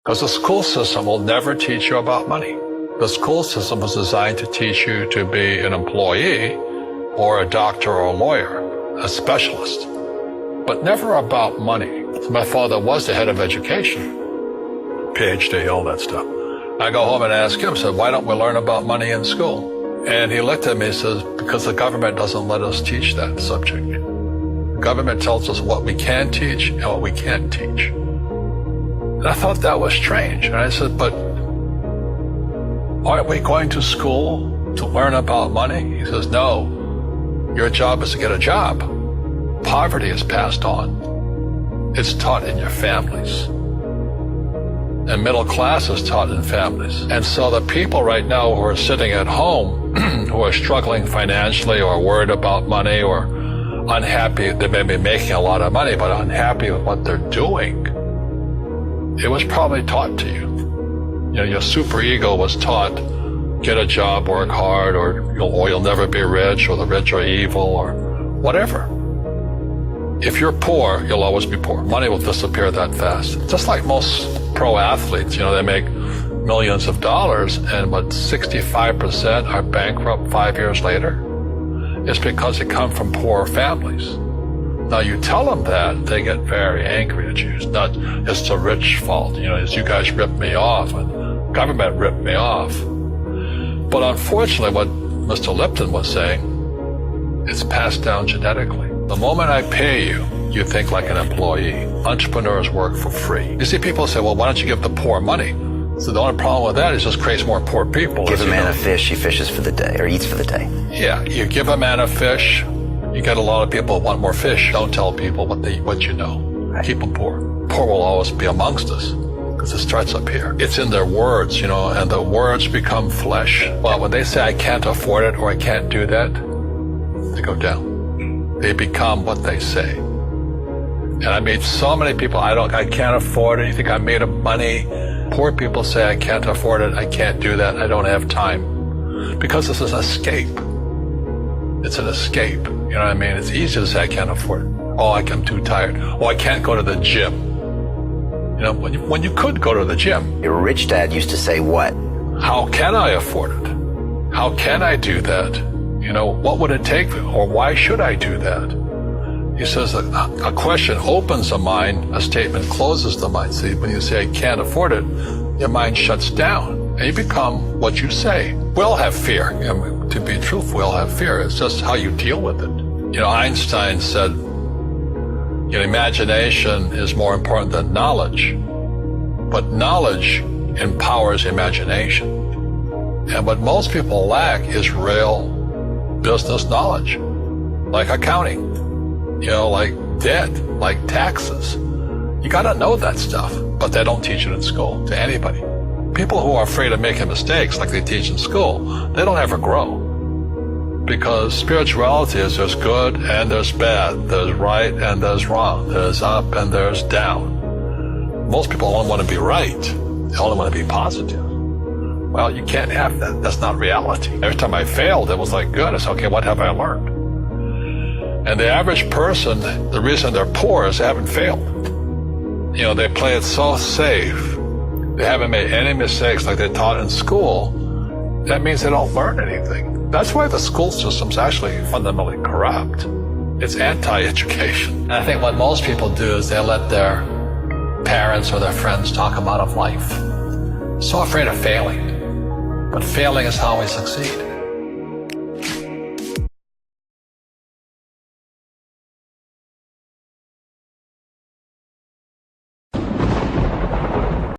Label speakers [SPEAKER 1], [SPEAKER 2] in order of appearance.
[SPEAKER 1] Because the school system will never teach you about money. The school system was designed to teach you to be an employee or a doctor or a lawyer, a specialist, but never about money. So my father was the head of education, PhD, all that stuff. I go home and ask him, said, why don't we learn about money in school? And he looked at me and says, because the government doesn't let us teach that subject. The government tells us what we can teach and what we can't teach. And I thought that was strange. And I said, but aren't we going to school to learn about money? He says, no, your job is to get a job. Poverty is passed on. It's taught in your families. And middle class is taught in families. And so the people right now who are sitting at home, who are struggling financially or worried about money or unhappy, they may be making a lot of money, but unhappy with what they're doing, it was probably taught to you. You know, your superego was taught, get a job, work hard, or you'll never be rich, or the rich are evil, or whatever. If you're poor, you'll always be poor. Money will disappear that fast. Just like most pro athletes, you know, they make millions of dollars, and what, 65% are bankrupt 5 years later? It's because they come from poor families. Now you tell them that, they get very angry at you. It's not, it's the rich fault. You know, it's you guys ripped me off, and government ripped me off. But unfortunately, what Mr. Lipton was saying, it's passed down genetically. The moment I pay you, you think like an employee. Entrepreneurs work for free. You see, people say, well, why don't you give the poor money? So the only problem with that is just creates more poor people.
[SPEAKER 2] Give a man a fish, he fishes for the day, or eats for the day.
[SPEAKER 1] Yeah, you give a man a fish, you get a lot of people who want more fish. Don't tell people what you know. Right. Keep them poor. Poor will always be amongst us, because it starts up here. It's in their words, you know, and the words become flesh. Well, when they say I can't afford it or I can't do that, they go down. They become what they say. And I meet so many people, I can't afford it. You think I'm made of money? Poor people say, I can't afford it. I can't do that. I don't have time. Because this is an escape. It's an escape. You know what I mean? It's easy to say, I can't afford it. Oh, I'm too tired. Oh, I can't go to the gym. You know, when you could go to the gym.
[SPEAKER 2] Your rich dad used to say what?
[SPEAKER 1] How can I afford it? How can I do that? You know, what would it take, or why should I do that? He says that a question opens the mind, a statement closes the mind. See, when you say, I can't afford it, your mind shuts down, and you become what you say. We all have fear. You know, to be truthful, we all have fear. It's just how you deal with it. You know, Einstein said, you know, imagination is more important than knowledge, but knowledge empowers imagination. And what most people lack is real business knowledge, like accounting, you know, like debt, like taxes. You gotta know that stuff, but they don't teach it in school to anybody. People who are afraid of making mistakes like they teach in school, they don't ever grow. Because spirituality is there's good and there's bad, there's right and there's wrong, there's up and there's down. Most people only want to be right, they only want to be positive. Well, you can't have that. That's not reality. Every time I failed, it was like, good. It's okay, what have I learned? And the average person, the reason they're poor is they haven't failed. You know, they play it so safe. They haven't made any mistakes like they taught in school. That means they don't learn anything. That's why the school system's actually fundamentally corrupt. It's anti-education. And I think what most people do is they let their parents or their friends talk about life. So afraid of failing. But failing is how we succeed.